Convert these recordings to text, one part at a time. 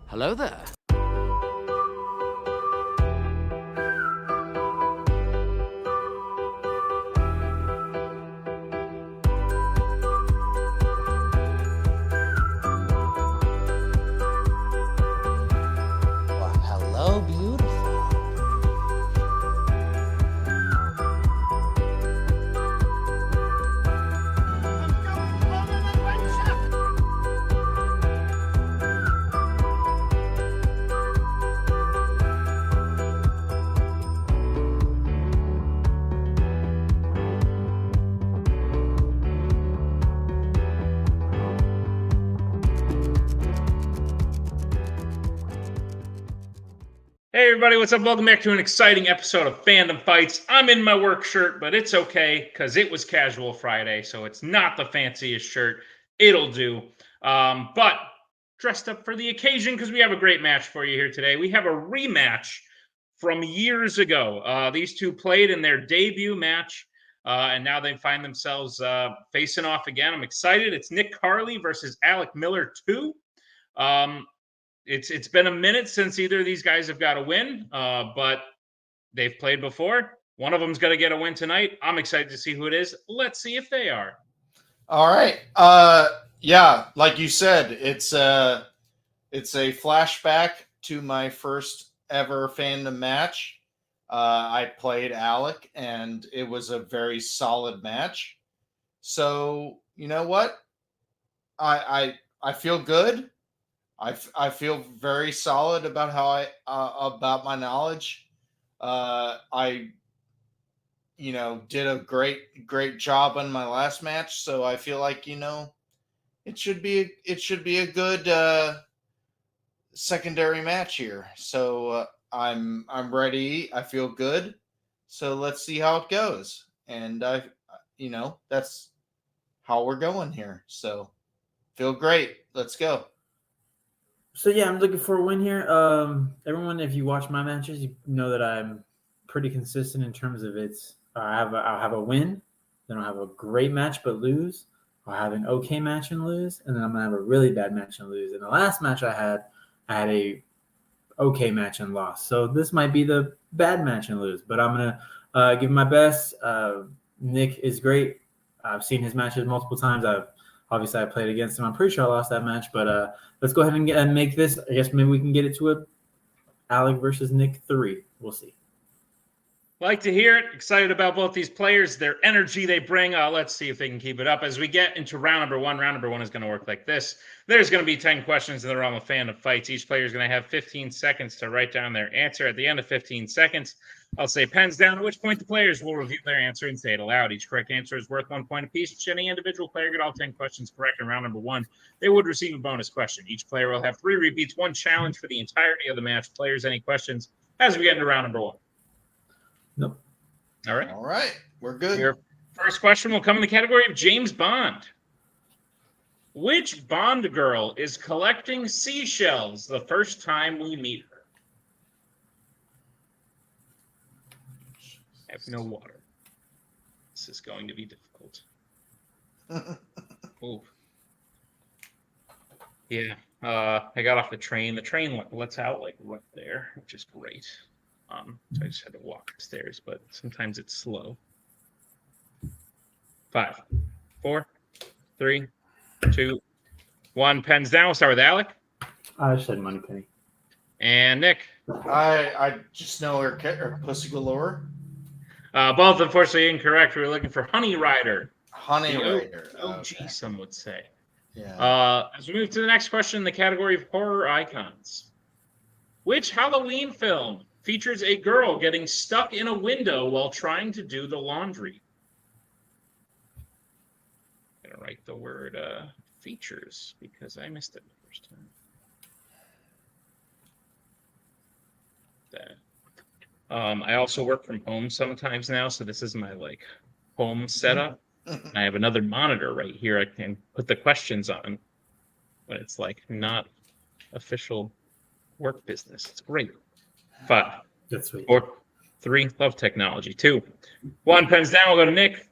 Hello there. Well, hello, beautiful. Hey everybody, what's up? Welcome back to an exciting episode of Fandom Fights. I'm in my work shirt, but it's okay because it was Casual Friday, so it's not the fanciest shirt. It'll do. But dressed up for the occasion because we have a great match for you here today. We have a rematch from years ago. These two played in their debut match, and now they find themselves facing off again. I'm excited. It's Nick Carley versus Alec Miller 2. It's been a minute since either of these guys have got a win, but they've played before. One of them's going to get a win tonight. I'm excited to see who it is. Let's see if they are. All right. Yeah, like you said, it's a flashback to my first ever Fandom match. I played Alec, and it was a very solid match. So you know what? I feel good. I feel very solid about how about my knowledge. I did a great job on my last match, so I feel like it should be a good secondary match here. So I'm ready. I feel good. So let's see how it goes. And that's how we're going here. So feel great. Let's go. So yeah, I'm looking for a win here. Everyone, if you watch my matches, you know that I'm pretty consistent in terms of I'll have a win, then I'll have a great match but lose. I'll have an okay match and lose, and then I'm gonna have a really bad match and lose. And the last match I had a okay match and lost. So this might be the bad match and lose, but I'm gonna give my best. Nick is great. I've seen his matches multiple times. Obviously I played against him. I'm pretty sure I lost that match, but let's go ahead and make this. I guess maybe we can get it to a Alec versus Nick 3. We'll see. Like to hear it. Excited about both these players, their energy they bring. Let's see if they can keep it up. As we get into round number one is going to work like this. There's going to be 10 questions in the realm of Fandom Fights. Each player is going to have 15 seconds to write down their answer. At the end of 15 seconds, I'll say pens down, at which point the players will review their answer and say it aloud. Each correct answer is worth 1 point apiece. Should any individual player get all 10 questions correct in round number one, they would receive a bonus question. Each player will have 3 repeats, 1 challenge for the entirety of the match. Players, any questions as we get into round number one? Nope. All right. All right. We're good. Your first question will come in the category of James Bond. Which Bond girl is collecting seashells the first time we meet her? I have no water. This is going to be difficult. Ooh. Yeah. I got off the train. The train lets out like right there, which is great. So I just had to walk upstairs, but sometimes it's slow. 5, 4, 3, 2, 1. Pens down. We'll start with Alec. I said Moneypenny. And Nick. I just know her Pussy Galore. Both unfortunately incorrect. We were looking for Honey Rider. Honey Rider. OG, okay. Some would say. Yeah. As we move to the next question in the category of horror icons. Which Halloween film features a girl getting stuck in a window while trying to do the laundry? I'm going to write the word features because I missed it the first time. I also work from home sometimes now, so this is my home setup. I have another monitor right here I can put the questions on, but it's not official work business. It's great. 5, That's sweet. 4, 3, love technology. 2, 1, pens down. We'll go to Nick.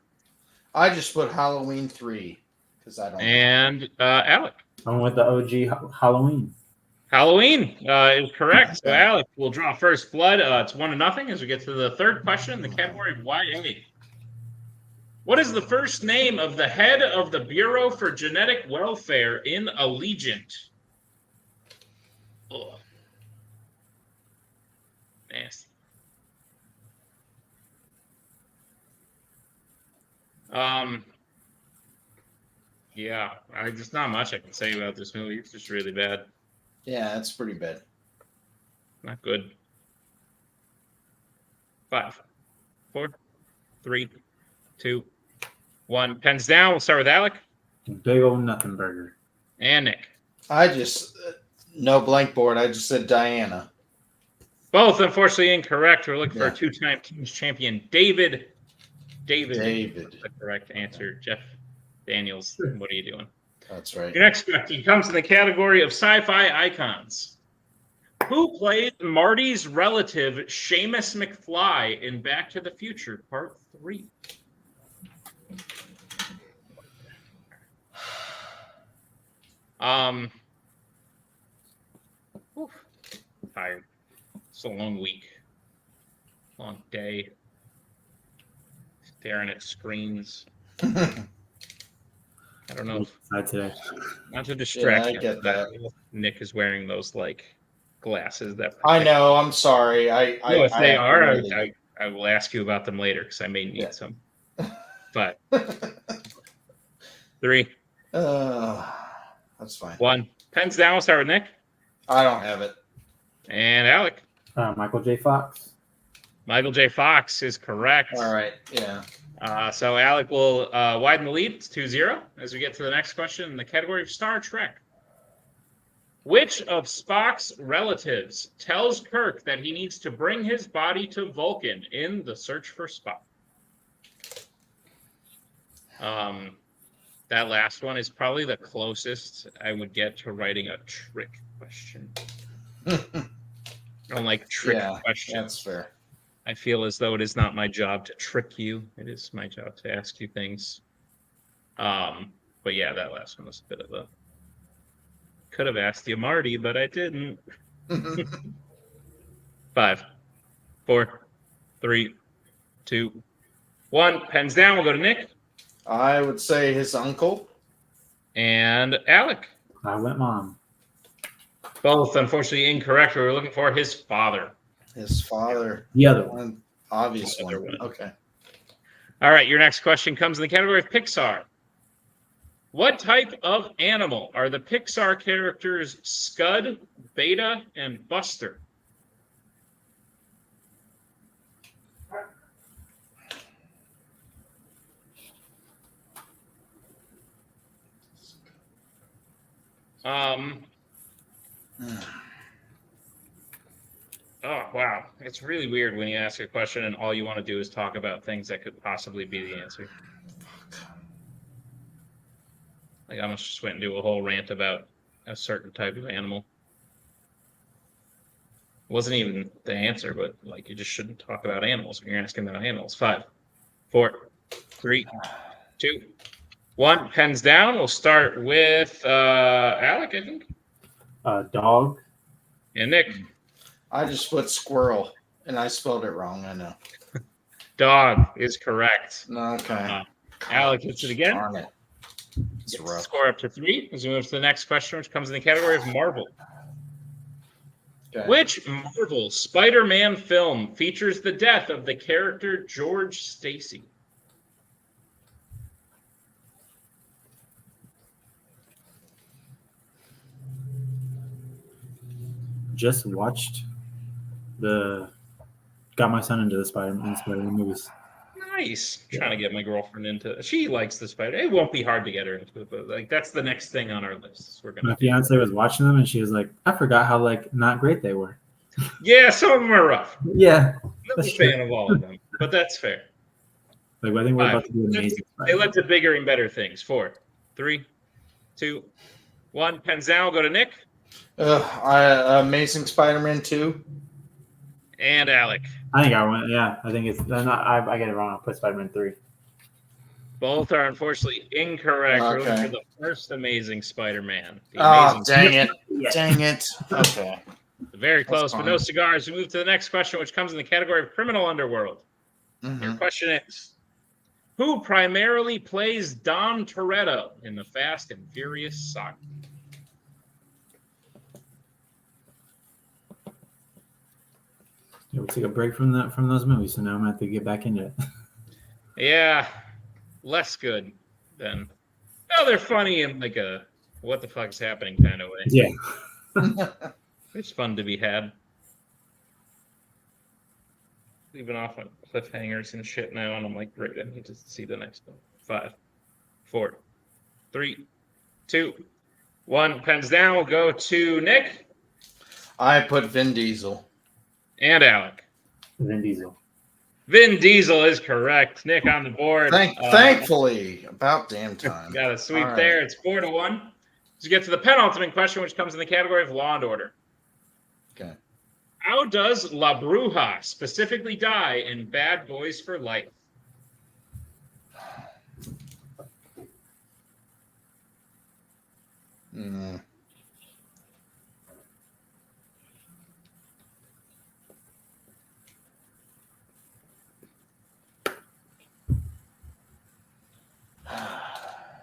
I just put Halloween 3 because I don't. And Alec. I'm with the OG Halloween. Halloween is correct. So Alec will draw first blood. It's 1-0 as we get to the third question in the category of YA. What is the first name of the head of the Bureau for Genetic Welfare in Allegiant? Oh. Nasty. Yeah, there's not much I can say about this movie. It's just really bad. Yeah, it's pretty bad. Not good. 5, 4, 3, 2, 1. Pens down. We'll start with Alec. Big old nothing burger. And Nick. I just no blank board. I just said Diana. Both, unfortunately, incorrect. We're looking for a two-time Kings champion, David. David. The correct answer. Jeff Daniels. What are you doing? That's right. Your next question comes in the category of sci-fi icons. Who played Marty's relative, Seamus McFly, in Back to the Future Part 3? Tired. It's a long week. Long day. Staring at screens. I don't know. Today. Not to distract I get that. Nick is wearing those like glasses that I know. I'm sorry. If they are, I will ask you about them later because I may need some. But 3. That's fine. 1. Pens down. We'll start with Nick. I don't have it. And Alec. Michael J. Fox. Michael J. Fox is correct. All right. Yeah. So Alec will widen the lead. It's 2-0 as we get to the next question in the category of Star Trek. Which of Spock's relatives tells Kirk that he needs to bring his body to Vulcan in The Search for Spock? That last one is probably the closest I would get to writing a trick question. I don't like trick questions. That's fair. I feel as though it is not my job to trick you. It is my job to ask you things. But yeah, that last one was a bit of a... Could have asked you Marty, but I didn't. 5, 4, 3, 2, 1. Pens down. We'll go to Nick. I would say his uncle. And Alec. I went mom. Both, unfortunately, incorrect. We were looking for his father. His father. The other one. Obvious The other one. one. Okay. All right, your next question comes in the category of Pixar. What type of animal are the Pixar characters Scud, Beta, and Buster? Oh, wow. It's really weird when you ask a question and all you want to do is talk about things that could possibly be the answer. Like, I almost just went and do a whole rant about a certain type of animal. It wasn't even the answer, but, like, you just shouldn't talk about animals when you're asking about animals. 5, 4, 3, 2, 1. Pens down. We'll start with Alec, I think. Dog. And Nick. I just put squirrel, and I spelled it wrong. I know. Dog is correct. Okay. Alec hits it again. Darn it. It's rough. Score up to 3 as we move to the next question, which comes in the category of Marvel. Okay. Which Marvel Spider-Man film features the death of the character George Stacy? Just watched got my son into the Spider-Man movies. Nice. Trying to get my girlfriend into. She likes the Spider. It won't be hard to get her into it, but like that's the next thing on our list. We're gonna. My fiance was watching them, and she was like, "I forgot how like not great they were." Yeah, some of them are rough. Yeah, I'm not a fan of all of them, but that's fair. Like I think we're 5. about to do amazing. They led to bigger and better things. 4, 3, 2, 1. Pens down. We'll go to Nick. Amazing Spider-Man 2. And Alec. I think I went. Yeah, I think it's. I get it wrong. I put Spider-Man 3. Both are unfortunately incorrect. We're looking Okay. for the first Amazing Spider-Man. The Oh, Amazing dang it. Yeah. Dang it. Okay. Very close, but fine. no cigars. We move to the next question, which comes in the category of criminal underworld. Your Mhm. question is, who primarily plays Dom Toretto in the Fast and Furious saga? Yeah, we took a break from those movies, so now I'm gonna have to get back into it. Yeah, less good than. Oh, they're funny in like a what the fuck is happening kind of way. Yeah. It's fun to be had. Leaving off on cliffhangers and shit now, and I'm like, great, I need to see the next one. 5, 4, 3, 2, 1. Pens down. We'll go to Nick I put Vin Diesel. and Alec. Vin Diesel. Vin Diesel is correct. Nick on the board. Thankfully, about damn time. Got a sweep All right. there. It's 4-1. So get to the penultimate question, which comes in the category of Law and Order. Okay. How does La Bruja specifically die in Bad Boys for Life? Mm.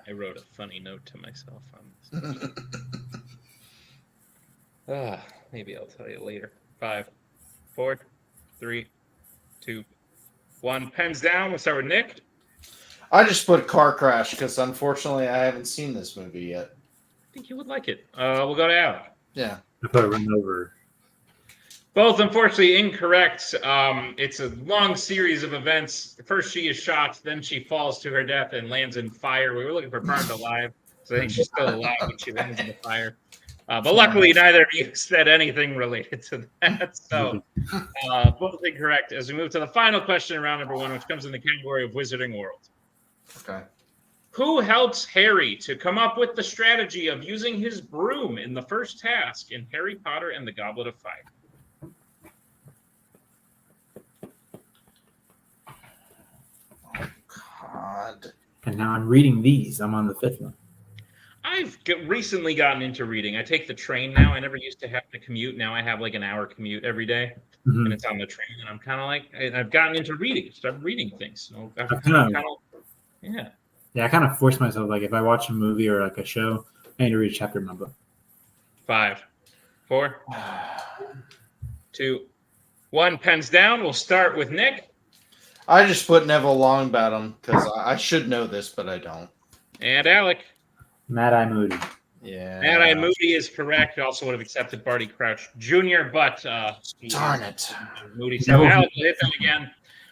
I wrote a funny note to myself on this. Maybe I'll tell you later. 5, 4, 3, 2, 1. Pens down. We'll start with Nick. I just put Car Crash because unfortunately I haven't seen this movie yet. I think you would like it. We'll go to Alec. Yeah. I put Run Over. Both, unfortunately, incorrect. It's a long series of events. First, she is shot, then she falls to her death and lands in fire. We were looking for burned alive, so I think she's still alive when she lands in the fire. But luckily, neither of you said anything related to that. So, both incorrect. As we move to the final question in round number 1, which comes in the category of Wizarding World. Okay. Who helps Harry to come up with the strategy of using his broom in the first task in Harry Potter and the Goblet of Fire? God. And now I'm reading these. I'm on the 5th one. I've recently gotten into reading. I take the train now. I never used to have to commute. Now I have like an hour commute every day, and it's on the train. And I'm kind of like, I've gotten into reading. Start reading things. So yeah. Yeah, I kind of force myself. Like if I watch a movie or like a show, I need to read a chapter in my book. 5, 4, 2, 1. Pens down. We'll start with Nick. I just put Neville Longbottom because I should know this, but I don't. And Alec. Mad Eye Moody. Yeah. Mad Eye Moody is correct. Also would have accepted Barty Crouch Jr., but darn it. Moody. So Alec will hit them again.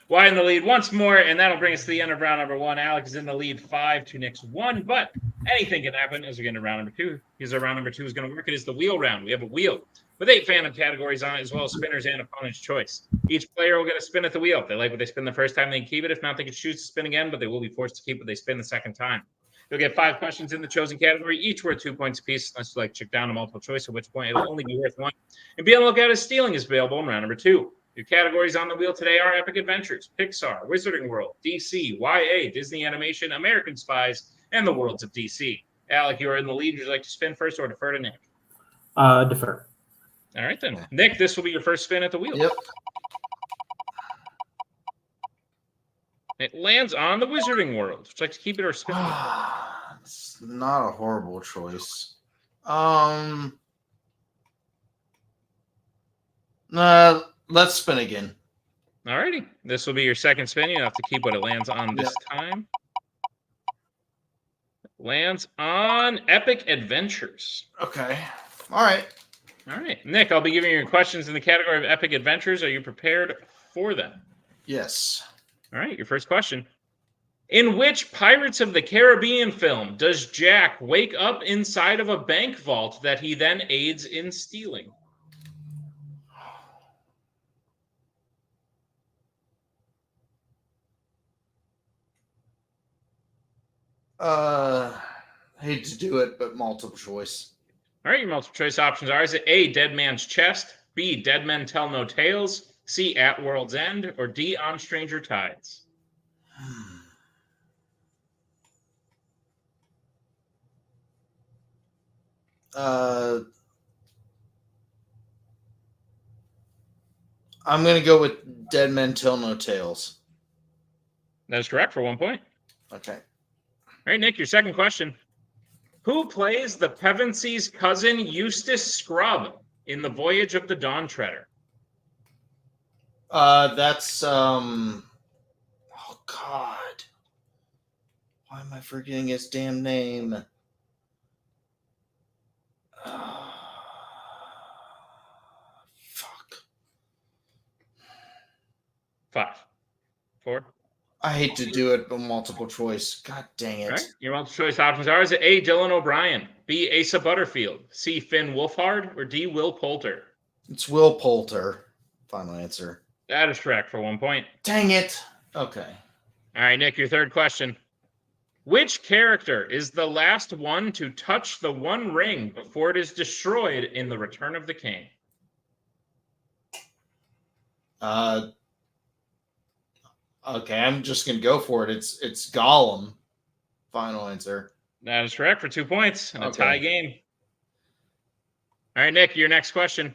Wide in the lead once more, and that'll bring us to the end of round number 1. Alec is in the lead 5 to Nick's 1, but anything can happen as we get into round number 2. Here's our round number 2 is going to work. It is the wheel round. We have a wheel with 8 fandom categories on it, as well as spinners and opponent's choice. Each player will get a spin at the wheel. If they like what they spin the first time, they can keep it. If not, they can choose to spin again, but they will be forced to keep what they spin the second time. You'll get 5 questions in the chosen category, each worth 2 points apiece, unless you like check down a multiple choice, at which point it'll only be worth 1. And be on the lookout as stealing is available in round number 2. Your categories on the wheel today are Epic Adventures, Pixar, Wizarding World, DC, YA, Disney Animation, American Spies, and the worlds of DC. Alec, you are in the lead. Would you like to spin first or defer to Nick? Defer. All right, then. Nick, this will be your first spin at the wheel. Yep. It lands on the Wizarding World. Would you like to keep it or spin it? It's not a horrible choice. Let's spin again. All righty. This will be your second spin. You have to keep what it lands on this time. It lands on Epic Adventures. Okay. All right. All right. Nick, I'll be giving you questions in the category of Epic Adventures. Are you prepared for them? Yes. All right. Your first question. In which Pirates of the Caribbean film does Jack wake up inside of a bank vault that he then aids in stealing? Hate to do it, but multiple choice. All right, your multiple choice options are: is it A, Dead Man's Chest, B, Dead Men Tell No Tales, C, At World's End, or D, On Stranger Tides? I'm going to go with Dead Men Tell No Tales. That is correct for 1 point. Okay. All right, Nick, your second question. Who plays the Pevensy's cousin Eustace Scrubb in The Voyage of the Dawn Treader? That's oh God. Why am I forgetting his damn name? Fuck. 5, 4. I hate to do it, but multiple choice. God dang it. All right. Your multiple choice options are: is it A, Dylan O'Brien, B, Asa Butterfield, C, Finn Wolfhard, or D, Will Poulter? It's Will Poulter. Final answer. That is correct for 1 point. Dang it. Okay. All right, Nick, your third question. Which character is the last one to touch the One Ring before it is destroyed in The Return of the King? Okay, I'm just gonna go for it. It's Gollum. Final answer. That is correct for 2 points in a Okay. tie game. All right, Nick, your next question.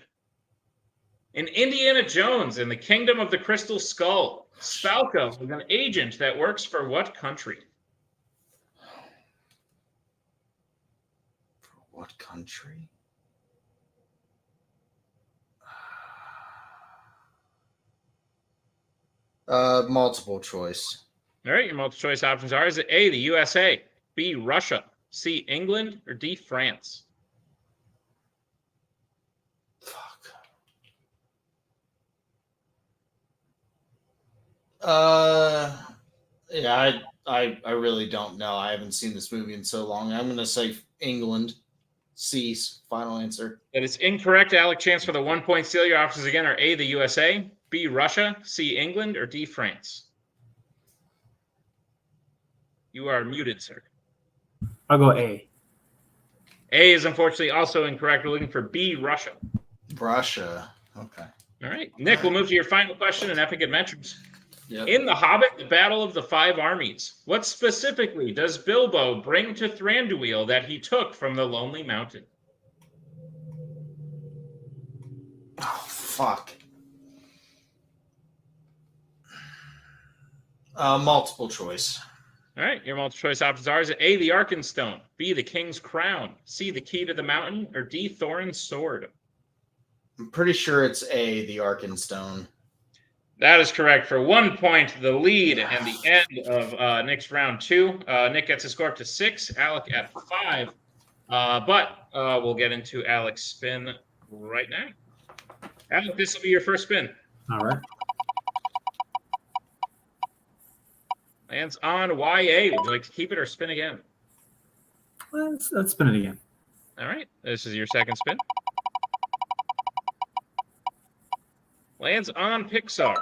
In Indiana Jones and the Kingdom of the Crystal Skull, Spalko is an agent that works for what country? For what country? Multiple choice. All right, your multiple choice options are: is it A, the USA, B, Russia, C, England, or D, France? Fuck. Yeah, I really don't know. I haven't seen this movie in so long. I'm gonna say England. C's final answer. That is incorrect. Alec, chance for the 1 point steal. Your options again are A, the USA, B, Russia, C, England, or D, France. You are muted, sir. I'll go A. A is unfortunately also incorrect. We're looking for B, Russia. Russia. Okay. All right. Nick, we'll move to your final question in Epic Adventures. Yep. In The Hobbit, the Battle of the Five Armies, what specifically does Bilbo bring to Thranduil that he took from the Lonely Mountain? Oh, fuck. Multiple choice. All right. Your multiple choice options are: is it A, the Arkenstone, B, the King's Crown, C, the Key to the Mountain, or D, Thorin's Sword? I'm pretty sure it's A, the Arkenstone. That is correct for 1 point. The lead and the end of Nick's round 2. Nick gets a score up to 6. Alec at 5. But we'll get into Alec's spin right now. Alec, this will be your first spin. All right. Lands on YA. Would you like to keep it or spin again? Let's spin it again. All right. This is your second spin. Lands on Pixar.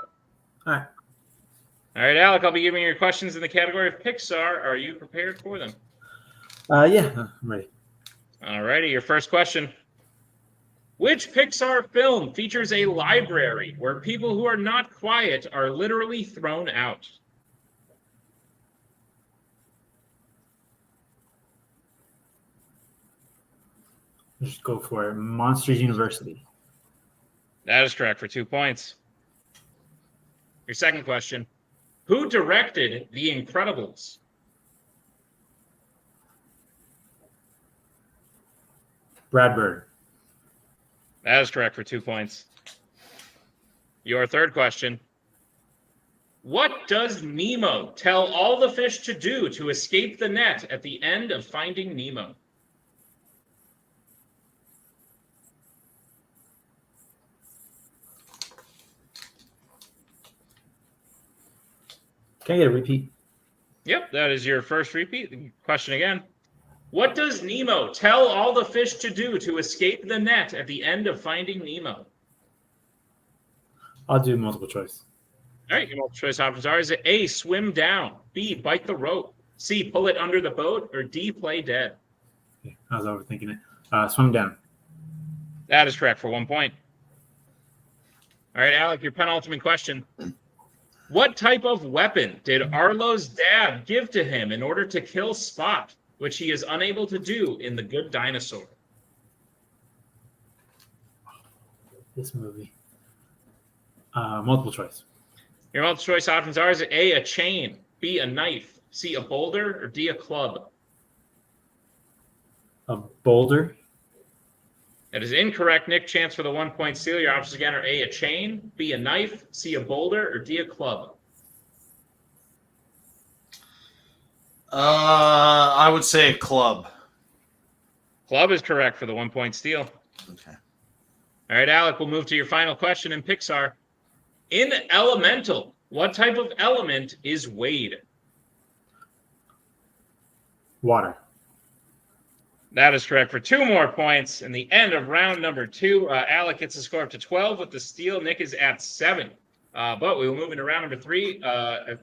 All right. All right, Alec, I'll be giving you your questions in the category of Pixar. Are you prepared for them? Yeah, I'm ready. All righty, your first question. Which Pixar film features a library where people who are not quiet are literally thrown out? Let's go for it. Monsters University. That is correct for 2 points. Your second question. Who directed The Incredibles? Brad Bird. That is correct for 2 points. Your third question. What does Nemo tell all the fish to do to escape the net at the end of Finding Nemo? Can I get a repeat? Yep, that is your first repeat. Question again. What does Nemo tell all the fish to do to escape the net at the end of Finding Nemo? I'll do multiple choice. All right, your multiple choice options are: is it A, swim down, B, bite the rope, C, pull it under the boat, or D, play dead? Okay, I was overthinking it. Swim down. That is correct for 1 point. All right, Alec, your penultimate question. What type of weapon did Arlo's dad give to him in order to kill Spot, which he is unable to do in The Good Dinosaur? This movie. Multiple choice. Your multiple choice options are: is it A, a chain, B, a knife, C, a boulder, or D, a club? A boulder. That is incorrect. Nick, chance for the 1-point steal. Your options again are A, a chain, B, a knife, C, a boulder, or D, a club. I would say a club. Club is correct for the 1-point steal. Okay. All right, Alec, we'll move to your final question in Pixar. In Elemental, what type of element is Wade? Water. That is correct for 2 more points. In the end of round number 2, Alec gets a score up to 12 with the steal. Nick is at 7. But we will move into round number 3.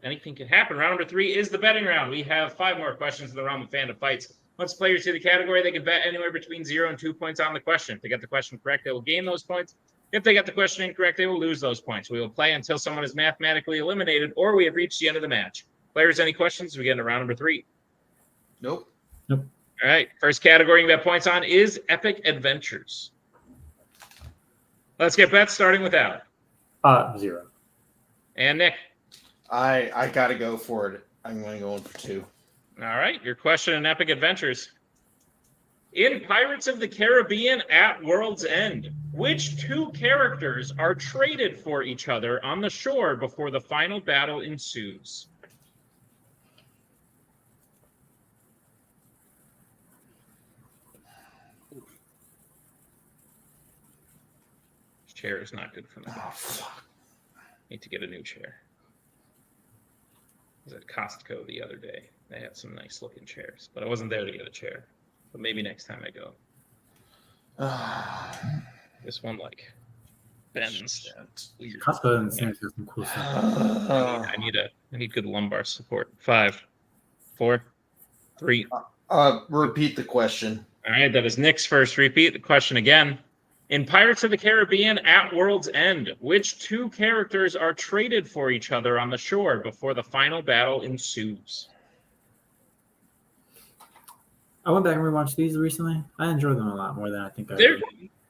Anything can happen. Round number 3 is the betting round. We have 5 more questions in the realm of Fandom Fights. Once players see the category, they can bet anywhere between 0 and 2 points on the question. If they get the question correct, they will gain those points. If they get the question incorrect, they will lose those points. We will play until someone is mathematically eliminated or we have reached the end of the match. Players, any questions? We get into round number 3. Nope. Nope. All right. First category you bet points on is Epic Adventures. Let's get bets starting with Alec. 0. And Nick. I gotta go for it. I'm going to go in for 2. All right. Your question in Epic Adventures. In Pirates of the Caribbean at World's End, which 2 characters are traded for each other on the shore before the final battle ensues? This chair is not good for me. Oh, fuck. Need to get a new chair. I was at Costco the other day. They had some nice looking chairs, but I wasn't there to get a chair. But maybe next time I go. This one like bends. Weird. Costco doesn't seem to have some cool stuff. I need good lumbar support. 5, 4, 3. Repeat the question. All right, that is Nick's first repeat. The question again. In Pirates of the Caribbean at World's End, which 2 characters are traded for each other on the shore before the final battle ensues? I went back and rewatched these recently. I enjoyed them a lot more than I think I did.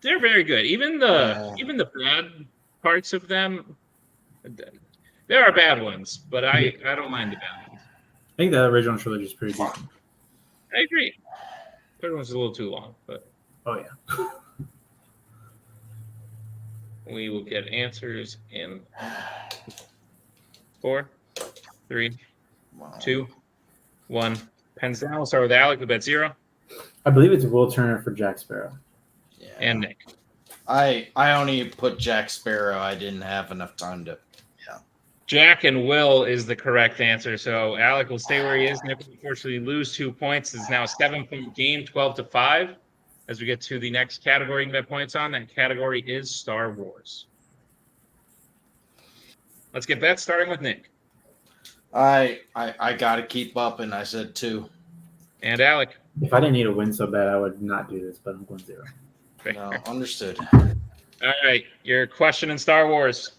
They're very good. Even the bad parts of them, there are bad ones, but I don't mind the bad ones. I think the original trilogy is pretty decent. I agree. Third one's a little too long, but Oh yeah. we will get answers in 4, 3, 2, 1. Pens down. We'll start with Alec with bet 0. I believe it's Will Turner for Jack Sparrow. Yeah. And Nick. I only put Jack Sparrow. I didn't have enough time to. Yeah. Jack and Will is the correct answer. So Alec will stay where he is. Nick will unfortunately lose 2 points. It's now a 7-point game, 12-5. As we get to the next category you can bet points on, that category is Star Wars. Let's get bets starting with Nick. I got to keep up, and I said 2. And Alec. If I didn't need a win so bad, I would not do this, but I'm going 0. No, understood. All right, your question in Star Wars.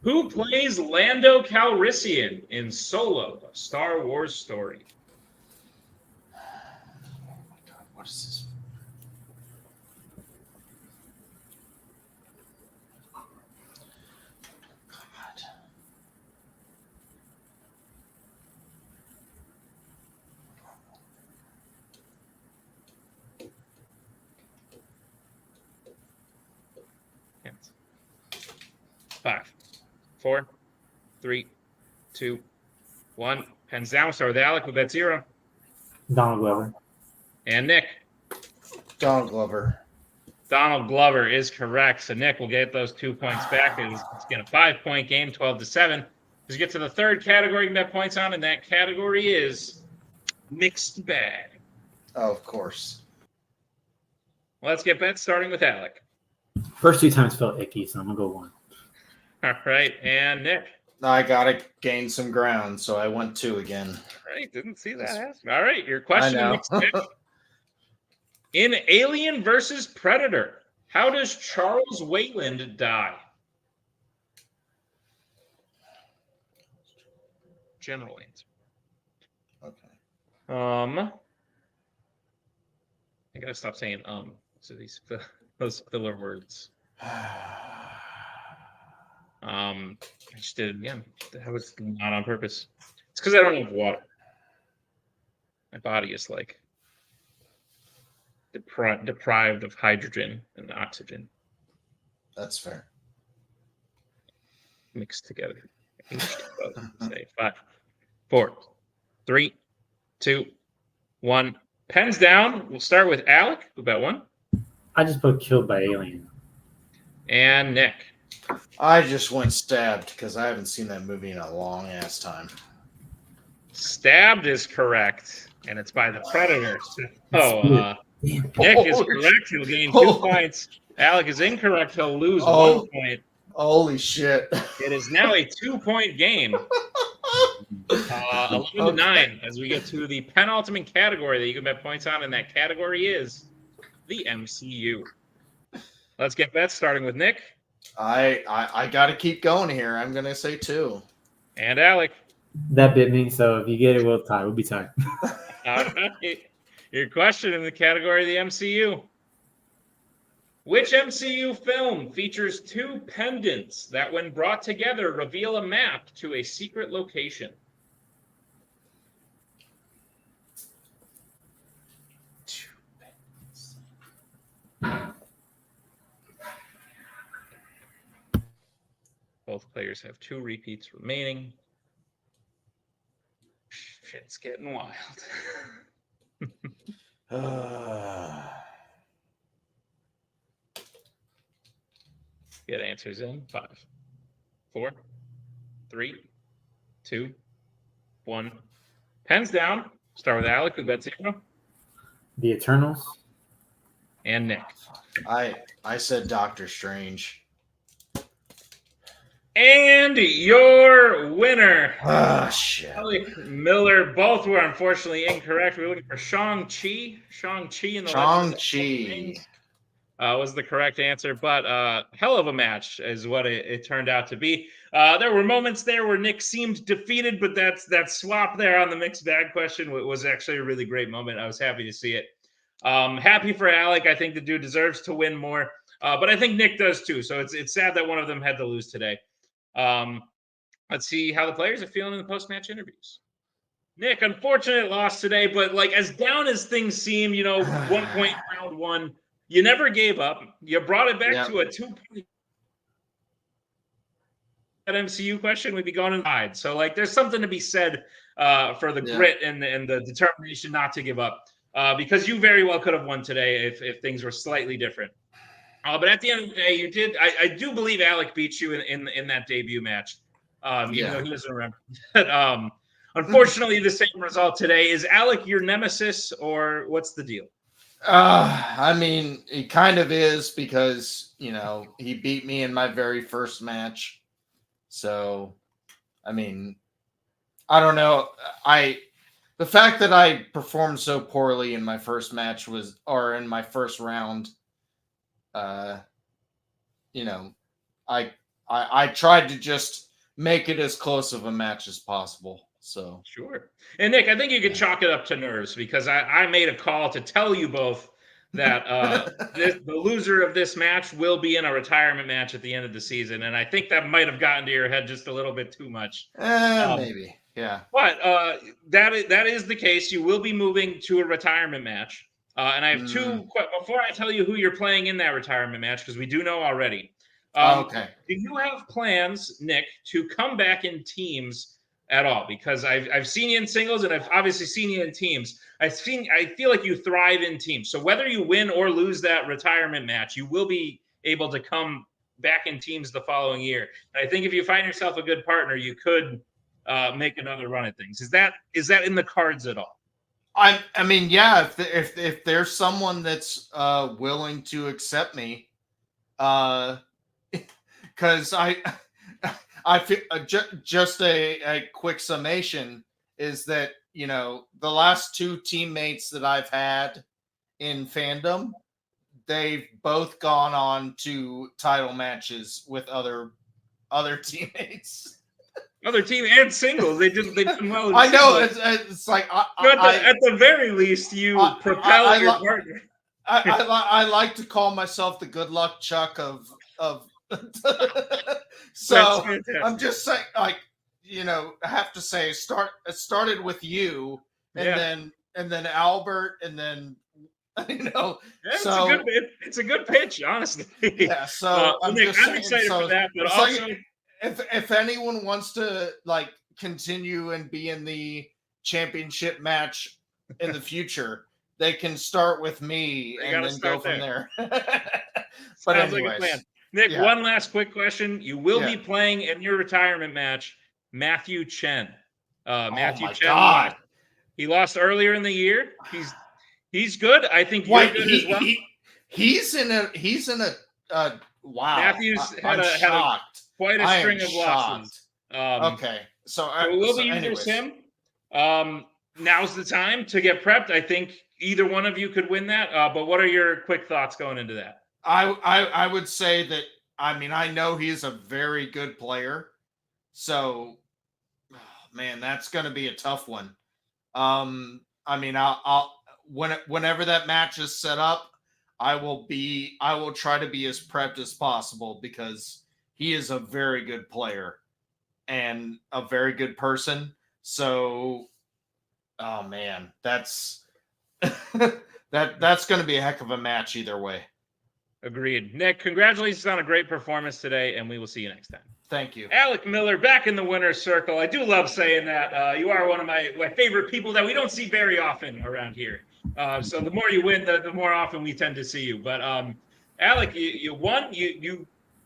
Who plays Lando Calrissian in Solo, a Star Wars story? Oh my God, what is this? Hands. 5, 4, 3, 2, 1. Pens down. We'll start with Alec with bet 0. Donald Glover. And Nick. Donald Glover. Donald Glover is correct. So Nick will get those 2 points back. It's again a 5-point game, 12-7. Let's get to the third category you can bet points on, and that category is mixed bag. Oh, of course. Let's get bets starting with Alec. First 2 times felt icky, so I'm going to go 1. All right, and Nick. I got to gain some ground, so I went 2 again. All right, didn't see that happen. All right, your question. I know. In Alien versus Predator, how does Charles Wayland die? General answer. Okay. I gotta stop saying so those filler words. I just did it again. That was not on purpose. It's because I don't have water. My body is like deprived of hydrogen and oxygen That's fair. mixed together. Say 5, 4, 3, 2, 1. Pens down. We'll start with Alec, who bet 1. I just put killed by alien. And Nick. I just went stabbed because I haven't seen that movie in a long ass time. Stabbed is correct, and it's by the Predator. So, Nick is correct. He'll gain 2 points. Alec is incorrect. He'll lose 1 point. Holy shit. It is now a 2-point game. 11-9 as we get to the penultimate category that you can bet points on, and that category is the MCU. Let's get bets, starting with Nick. I got to keep going here. I'm going to say 2. And Alec. That bit me, so if you get it, we'll tie. We'll be tied. All right. Your question in the category of the MCU. Which MCU film features 2 pendants that, when brought together, reveal a map to a secret location? Both players have 2 repeats remaining. Shit's getting wild. Get answers in. 5, 4, 3, 2, 1. Pens down. Start with Alec, who bet 0. The Eternals. And Nick. I said Doctor Strange. And your winner, shit. Alec Miller. Both were unfortunately incorrect. We were looking for Shang-Chi. Shang-Chi in the Shang-Chi was the correct answer, but hell of a match is what it turned out to be. There were moments there where Nick seemed defeated, but that swap there on the mixed bag question was actually a really great moment. I was happy to see it. Happy for Alec. I think the dude deserves to win more, but I think Nick does too. So it's sad that one of them had to lose today. Let's see how the players are feeling in the post-match interviews. Nick, unfortunate loss today, but like as down as things seem, 1 point round 1, you never gave up. You brought it back to a 2-point. That MCU question, we'd be going inside. So like, there's something to be said for the grit and the determination not to give up, because you very well could have won today if things were slightly different. But at the end of the day, you did. I do believe Alec beat you in that debut match, even though he doesn't remember. But unfortunately, the same result today. Is Alec your nemesis, or what's the deal? I mean, it kind of is because, he beat me in my very first match. So, I mean, I don't know. The fact that I performed so poorly in my first match or in my first round, I tried to just make it as close of a match as possible. So sure. And Nick, I think you could chalk it up to nerves, because I made a call to tell you both that the loser of this match will be in a retirement match at the end of the season, and I think that might have gotten to your head just a little bit too much. Maybe, yeah. But that is the case. You will be moving to a retirement match. And I have 2 before I tell you who you're playing in that retirement match, because we do know already. Okay. Do you have plans, Nick, to come back in teams at all? Because I've seen you in singles, and I've obviously seen you in teams. I feel like you thrive in teams. So whether you win or lose that retirement match, you will be able to come back in teams the following year. And I think if you find yourself a good partner, you could make another run at things. Is that in the cards at all? I mean, yeah. If there's someone that's willing to accept me, because I feel just a quick summation is that the last 2 teammates that I've had in Fandom, they've both gone on to title matches with other teammates. Other team and singles, they've done well. I know it's like at the very least, you propel your partner. I like to call myself the good luck Chuck of That's so fantastic. I'm just saying, like, I have to say it started with you, and Yeah. then Albert, and then Yeah, so it's a good pitch, honestly. yeah, so I'm Nick, just I'm saying, excited for so that, but it's also like, if anyone wants to like continue and be in the championship match in the future, they can start with me they and got to then go start from there. there. But Sounds like a plan. anyways, Nick, yeah, one last quick question. You will yeah. be playing in your retirement match Matthew Chen. Oh Matthew my Chen God. he lost earlier in the year. He's good. I think you're Wait, good as well. he's in a wow. Matthews I'm had a shocked. quite a I am string of losses. shocked. Okay, so So it will so be you versus anyways, him. Now's the time to get prepped. I think either one of you could win that. But what are your quick thoughts going into that? I would say that, I mean, I know he's a very good player, so man, that's going to be a tough one. I mean, whenever that match is set up, I will try to be as prepped as possible, because he is a very good player and a very good person. So, oh man, that's that's going to be a heck of a match either way. Agreed. Nick, congratulations on a great performance today, and we will see you next time. Thank you. Alec Miller back in the winner's circle. I do love saying that. You are one of my favorite people that we don't see very often around here. So the more you win, the more often we tend to see you. But Alec, you won.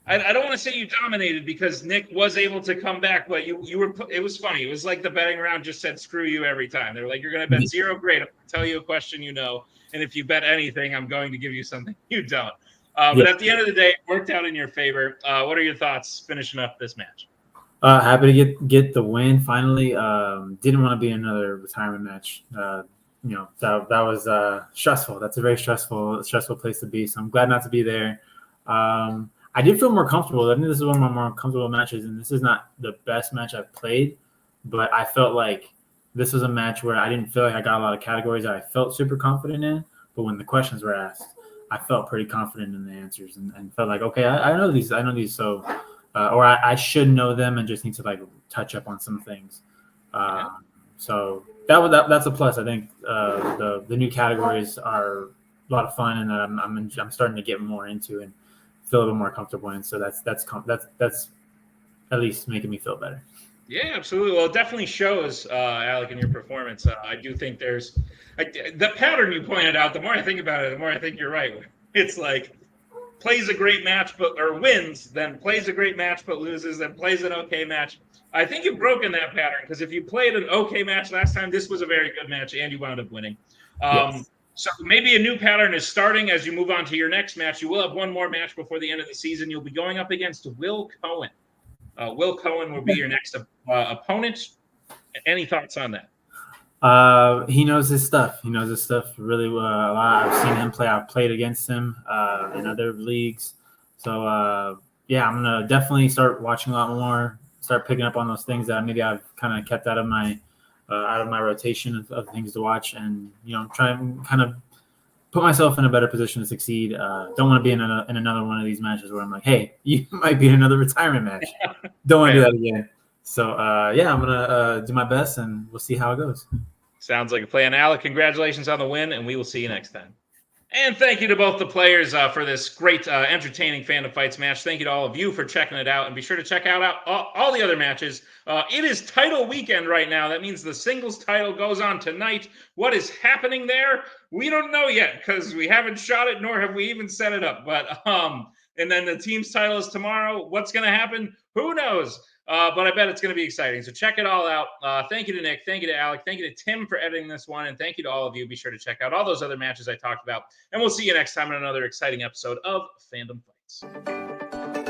I don't want to say you dominated, because Nick was able to come back, but you were. It was funny. It was like the betting round just said screw you every time. They were like, you're going to bet zero. Great. I'm going to tell you a question and if you bet anything, I'm going to give you something you don't. But at the end of the day, it worked out in your favor. What are your thoughts finishing up this match? Happy to get the win finally. Didn't want to be in another retirement match. That was stressful. That's a very stressful place to be. So I'm glad not to be there. I did feel more comfortable. I think this is one of my more comfortable matches, and this is not the best match I've played, but I felt like this was a match where I didn't feel like I got a lot of categories that I felt super confident in. But when the questions were asked, I felt pretty confident in the answers, and felt like, okay, I know these. So, or I should know them and just need to like touch up on some things. So that's a plus. I think the new categories are a lot of fun, and that I'm starting to get more into and feel a little more comfortable in. So that's at least making me feel better. Yeah, absolutely. Well, it definitely shows, Alec, in your performance. I do think there's the pattern you pointed out. The more I think about it, the more I think you're right. It's like plays a great match or wins, then plays a great match but loses, then plays an okay match. I think you've broken that pattern, because if you played an okay match last time, this was a very good match and you wound up winning. Yes. So maybe a new pattern is starting as you move on to your next match. You will have one more match before the end of the season. You'll be going up against Will Cohen. Will Cohen will be your next opponent. Any thoughts on that? He knows his stuff. He knows his stuff really well. A lot. I've seen him play. I've played against him in other leagues. So yeah, I'm gonna definitely start watching a lot more. Start picking up on those things that maybe I've kind of kept out of my rotation of things to watch, and try and kind of put myself in a better position to succeed. Don't want to be in another one of these matches where I'm like, hey, you might be in another retirement match. Don't want to do that again. So yeah, I'm gonna do my best, and we'll see how it goes. Sounds like a plan. Alec, congratulations on the win, and we will see you next time. And thank you to both the players for this great, entertaining Fandom Fights match. Thank you to all of you for checking it out. And be sure to check out all the other matches. It is title weekend right now. That means the singles title goes on tonight. What is happening there? We don't know yet, because we haven't shot it, nor have we even set it up. But and then the team's title is tomorrow. What's going to happen? Who knows? But I bet it's going to be exciting. So check it all out. Thank you to Nick. Thank you to Alec. Thank you to Tim for editing this one. And thank you to all of you. Be sure to check out all those other matches I talked about. And we'll see you next time in another exciting episode of Fandom Fights.